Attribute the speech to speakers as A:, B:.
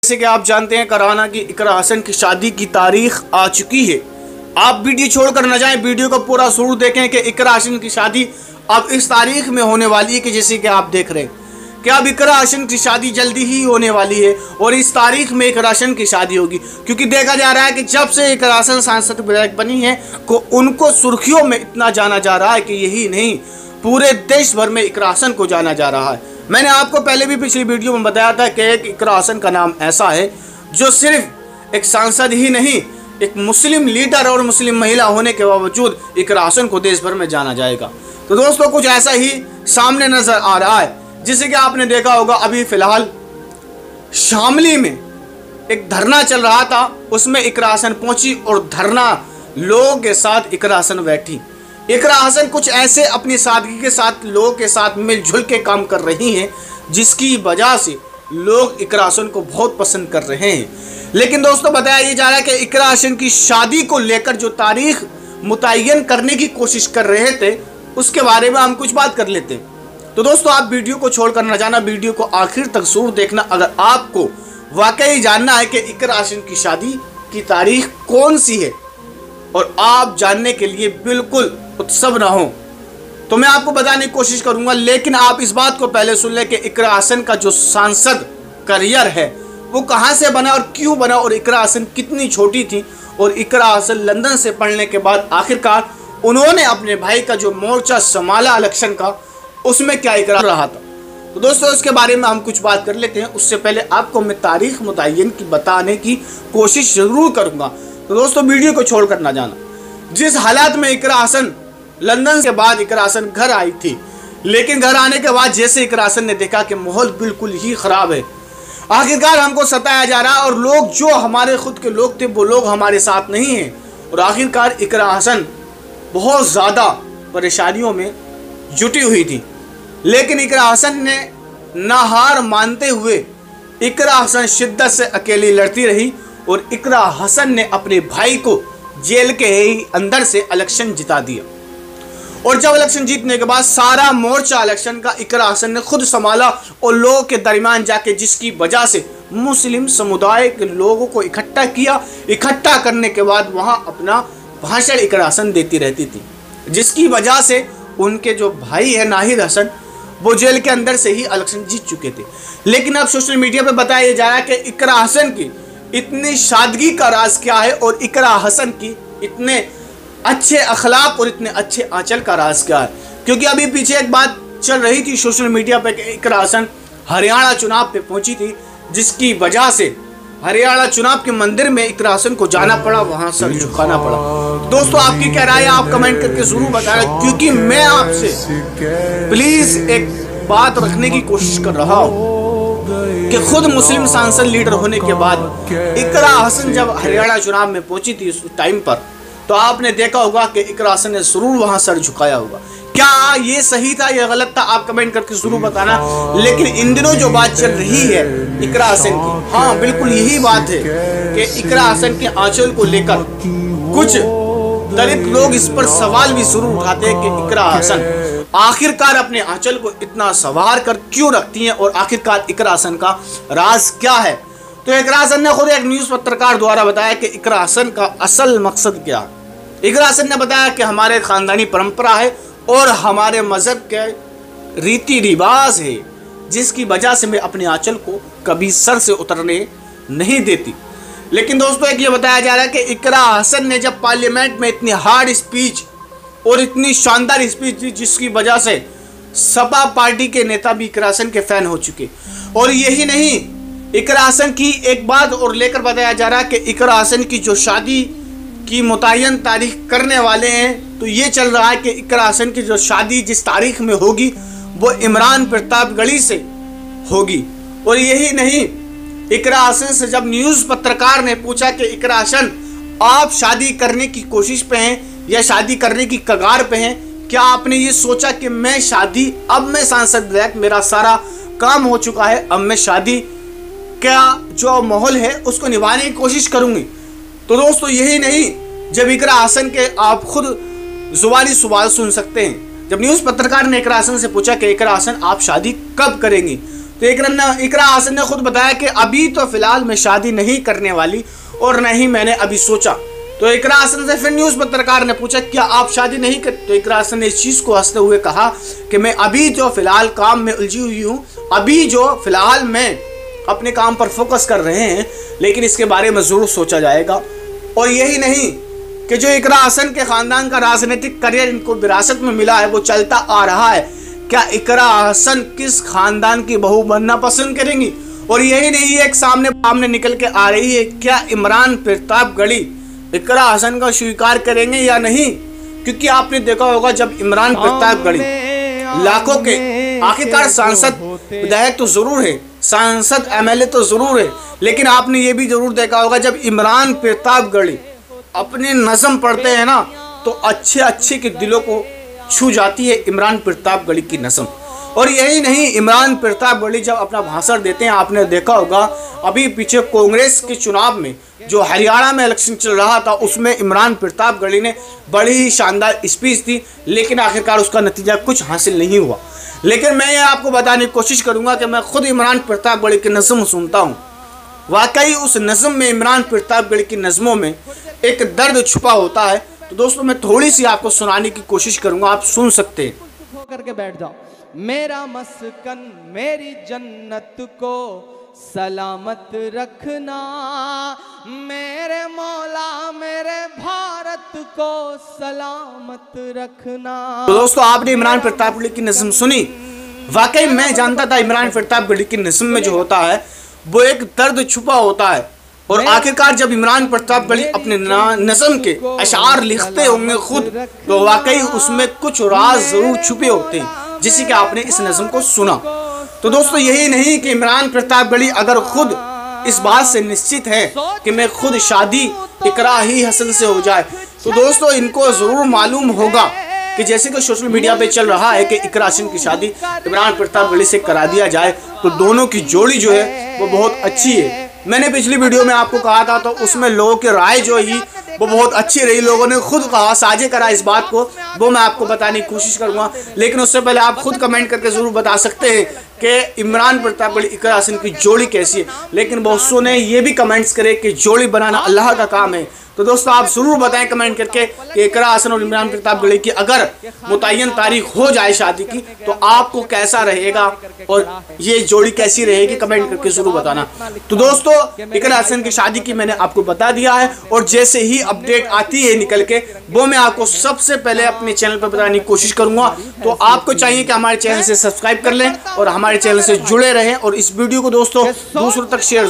A: जैसे कि आप जानते हैं कराना की इकरा हसन की शादी की तारीख आ चुकी है। आप वीडियो छोड़कर न जाएं, वीडियो को पूरा जरूर देखें कि इकरा हसन की शादी अब इस तारीख में होने वाली है कि जैसे कि आप देख रहे हैं कि अब इकरा हसन की शादी जल्दी ही होने वाली है और इस तारीख में इकरा हसन की शादी होगी। क्योंकि देखा जा रहा है कि जब से इकरा हसन सांसद विधायक बनी है को उनको सुर्खियों में इतना जाना जा रहा है कि यही नहीं पूरे देश भर में इकरा हसन को जाना जा रहा है। मैंने आपको पहले भी पिछली वीडियो में बताया था कि एक इकरा हसन का नाम ऐसा है जो सिर्फ एक सांसद ही नहीं, एक मुस्लिम लीडर और मुस्लिम महिला होने के बावजूद इकरा हसन को देश भर में जाना जाएगा। तो दोस्तों कुछ ऐसा ही सामने नजर आ रहा है, जिसे कि आपने देखा होगा अभी फिलहाल शामली में एक धरना चल रहा था, उसमें इकरा हसन पहुंची और धरना लोगों के साथ इकरा हसन बैठी। इकरा हसन कुछ ऐसे अपनी सादगी के साथ लोगों के साथ मिलजुल के काम कर रही हैं जिसकी वजह से लोग इकरा हसन को बहुत पसंद कर रहे हैं। लेकिन दोस्तों बताया ये जा रहा है कि इकरा हसन की शादी को लेकर जो तारीख मुतय्यन करने की कोशिश कर रहे थे उसके बारे में हम कुछ बात कर लेते हैं। तो दोस्तों आप वीडियो को छोड़कर न जाना, वीडियो को आखिर तक जरूर देखना अगर आपको वाकई जानना है कि इकरा हसन की शादी की तारीख कौन सी है और आप जानने के लिए बिल्कुल उत्सव ना हो तो मैं आपको बताने की कोशिश करूंगा। लेकिन आप इस बात को पहले सुन लें कि इकरा हसन का जो सांसद करियर है वो कहां से बना और क्यों बना और इकरा हसन कितनी छोटी थी और इकरा हसन लंदन से पढ़ने के बाद आखिरकार उन्होंने अपने भाई का जो मोर्चा संभाला इलेक्शन का उसमें क्या इकरार रहा था। तो दोस्तों इसके बारे में हम कुछ बात कर लेते हैं। उससे पहले आपको मैं तारीख मुतय्यन की बताने की कोशिश जरूर करूंगा। तो दोस्तों वीडियो को छोड़कर ना जाना। जिस हालात में इकरा हसन लंदन के बाद इकरा हसन घर आई थी, लेकिन घर आने के बाद जैसे इकरा हसन ने देखा कि माहौल बिल्कुल ही खराब है, आखिरकार हमको सताया जा रहा है और लोग जो हमारे खुद के लोग थे वो लोग हमारे साथ नहीं हैं और आखिरकार इकरा हसन बहुत ज़्यादा परेशानियों में जुटी हुई थी। लेकिन इकरा हसन ने ना हार मानते हुए इकरा हसन शिद्दत से अकेली लड़ती रही और इकरा हसन ने अपने भाई को जेल के ही अंदर से इलेक्शन जिता दिया। और जब इलेक्शन जीतने के बाद सारा मोर्चा इलेक्शन का इकरा हसन ने खुद संभाला और लोगों के दरमियान जाके जिसकी वजह से मुस्लिम समुदाय के लोगों को इकट्ठा किया। इकट्ठा करने के बाद वहां अपना भाषण इकरा हसन देती रहती थी, जिसकी वजह से उनके जो भाई है नाहिद हसन वो जेल के अंदर से ही इलेक्शन जीत चुके थे। लेकिन अब सोशल मीडिया पे बताया जा रहा है कि इकरा हसन की इतनी सादगी का राज क्या है और इकरा हसन की इतने अच्छे अखलाक और इतने अच्छे आंचल का राज क्या है। क्योंकि अभी पीछे एक बात चल रही थी सोशल मीडिया पे कि इकरा हसन हरियाणा चुनाव पे पहुंची थी, जिसकी वजह से हरियाणा चुनाव के मंदिर में इकरा हसन को जाना पड़ा, वहां सर झुकाना पड़ा। दोस्तों आपकी क्या राय है आप कमेंट करके जरूर बताना, क्योंकि मैं आपसे प्लीज एक बात रखने की कोशिश कर रहा हूँ कि खुद मुस्लिम सांसद लीडर होने के बाद इकरा हसन जब हरियाणा चुनाव में पहुंची थी उस टाइम पर, तो आपने देखा होगा कि इकरा हसन ने जरूर वहां सर झुकाया होगा। क्या ये सही था या गलत था आप कमेंट करके जरूर बताना। लेकिन इन दिनों जो बात चल रही है इकरा हसन की, हाँ बिल्कुल यही बात है कि इकरा हसन के आंचल को लेकर कुछ दलित लोग इस पर सवाल भी जरूर उठाते हैं कि इकरा हसन आखिरकार अपने आंचल को इतना संवार कर क्यों रखती हैं और आखिरकार इकरा हसन का राज क्या है। तो इकरा हसन ने खुद एक न्यूज पत्रकार द्वारा बताया कि इकरा हसन का असल मकसद क्या है। इकरा हसन ने बताया कि हमारे खानदानी परंपरा है और हमारे मजहब के रीति रिवाज है, जिसकी वजह से मैं अपने आंचल को कभी सर से उतरने नहीं देती। लेकिन दोस्तों एक ये बताया जा रहा है कि इकरा हसन ने जब पार्लियामेंट में इतनी हार्ड स्पीच और इतनी शानदार स्पीच दी जिसकी वजह से सपा पार्टी के नेता भी इकरा हसन के फैन हो चुके। और यही नहीं, इकरा हसन की एक बात और लेकर बताया जा रहा है कि इकरा हसन की जो शादी की मुतय्यन तारीख करने वाले हैं, तो ये चल रहा है कि इकरा हसन की जो शादी जिस तारीख में होगी वो इमरान प्रतापगढ़ी से होगी। और यही नहीं, इकरा हसन से जब न्यूज़ पत्रकार ने पूछा कि इकरा हसन आप शादी करने की कोशिश पे हैं या शादी करने की कगार पे हैं, क्या आपने ये सोचा कि मैं शादी, अब मैं सांसद विधायक मेरा सारा काम हो चुका है, अब मैं शादी क्या जो माहौल है उसको निभाने की कोशिश करूंगी। तो दोस्तों यही नहीं, जब इकरा हसन के आप खुद जुबानी सवाल सुन सकते हैं, जब न्यूज़ पत्रकार ने इकरा हसन से पूछा कि इकरा हसन आप शादी कब करेंगी, तो इकरा हसन ने खुद बताया कि अभी तो फिलहाल मैं शादी नहीं करने वाली और न ही मैंने अभी सोचा। तो इकरा हसन से फिर न्यूज़ पत्रकार ने पूछा क्या आप शादी नहीं कर, तो इकरा हसन ने इस चीज़ को हंसते हुए कहा कि मैं अभी जो फिलहाल काम में उलझी हुई हूँ, अभी जो फिलहाल मैं अपने काम पर फोकस कर रहे हैं, लेकिन इसके बारे में ज़रूर सोचा जाएगा। और यही नहीं कि जो इकरा हसन के ख़ानदान का राजनीतिक करियर इनको विरासत में मिला है वो चलता आ रहा है। क्या इकरा हसन किस खानदान की बहू बनना पसंद करेंगी? और यही नहीं एक सामने निकल के आ रही है, क्या इमरान प्रतापगढ़ी इकरा हसन का स्वीकार करेंगे या नहीं? क्योंकि आपने देखा होगा जब इमरान प्रतापगढ़ी लाखों के आखिरकार सांसद विधायक तो जरूर है, सांसद एमएलए तो जरूर है, लेकिन आपने ये भी जरूर देखा होगा जब इमरान प्रतापगढ़ी अपने नज़म पढ़ते हैं ना तो अच्छे के दिलों को छू जाती है इमरान प्रतापगढ़ी की नज़म। और यही नहीं, इमरान प्रतापगढ़ी जब अपना भाषण देते हैं, आपने देखा होगा अभी पीछे कांग्रेस के चुनाव में जो हरियाणा में इलेक्शन चल रहा था उसमें इमरान प्रतापगढ़ी ने बड़ी ही शानदार स्पीच दी, लेकिन आखिरकार उसका नतीजा कुछ हासिल नहीं हुआ। लेकिन मैं ये आपको बताने की कोशिश करूंगा कि मैं खुद इमरान प्रतापगढ़ी की नज़म सुनता हूँ। वाकई उस नज़म में, इमरान प्रतापगढ़ी की नज़मों में एक दर्द छुपा होता है। तो दोस्तों मैं थोड़ी सी आपको सुनाने की कोशिश करूंगा, आप सुन सकते हैं।
B: करके बैठ जाओ। मेरा मस्कन मेरी जन्नत को सलामत रखना, मेरे मौला मेरे भारत को सलामत रखना।
A: तो दोस्तों आपने इमरान प्रतापगढ़ी की नज़म सुनी। वाकई मैं जानता था इमरान प्रतापगढ़ी की नज़म में जो होता है वो एक दर्द छुपा होता है। और आखिरकार जब इमरान प्रतापगढ़ी अपने नज़म के अशार लिखते होंगे खुद, तो वाकई उसमें कुछ राज जरूर छुपे होते हैं, जिससे कि आपने इस नज़म को सुना। तो दोस्तों यही नहीं कि इमरान प्रतापगढ़ी अगर खुद इस बात से निश्चित है कि मैं खुद शादी इकरा ही हसन से हो जाए, तो दोस्तों इनको ज़रूर मालूम होगा कि जैसे कि सोशल मीडिया पे चल रहा है कि इकरा हसन की शादी इमरान प्रतापगढ़ी से करा दिया जाए, तो दोनों की जोड़ी जो है वो बहुत अच्छी है। मैंने पिछली वीडियो में आपको कहा था, तो उसमें लोगों की राय जो ही वो बहुत अच्छी रही, लोगों ने खुद कहा, साझे करा इस बात को, वो मैं आपको बताने की कोशिश करूंगा। लेकिन उससे पहले आप खुद कमेंट करके ज़रूर बता सकते हैं कि इमरान प्रतापगढ़ी इकरा हसन की जोड़ी कैसी है। लेकिन बहुत ने ये भी कमेंट्स करे कि जोड़ी बनाना अल्लाह का काम है। तो दोस्तों आप ज़रूर बताएं कमेंट करके कि इकरा हसन और इमरान प्रतापगढ़ी की अगर मुतय्यन तारीख हो जाए शादी की, तो आपको कैसा रहेगा और ये जोड़ी कैसी रहेगी, कमेंट करके ज़रूर बताना। तो दोस्तों इकरा हसन की शादी की मैंने आपको बता दिया है, और जैसे ही अपडेट आती है निकल के वो मैं आपको सबसे पहले अपने चैनल पर बताने की कोशिश करूंगा। तो आपको चाहिए कि हमारे चैनल से सब्सक्राइब कर लें और हमारे चैनल से जुड़े रहें, और इस वीडियो को दोस्तों दूसरों तक शेयर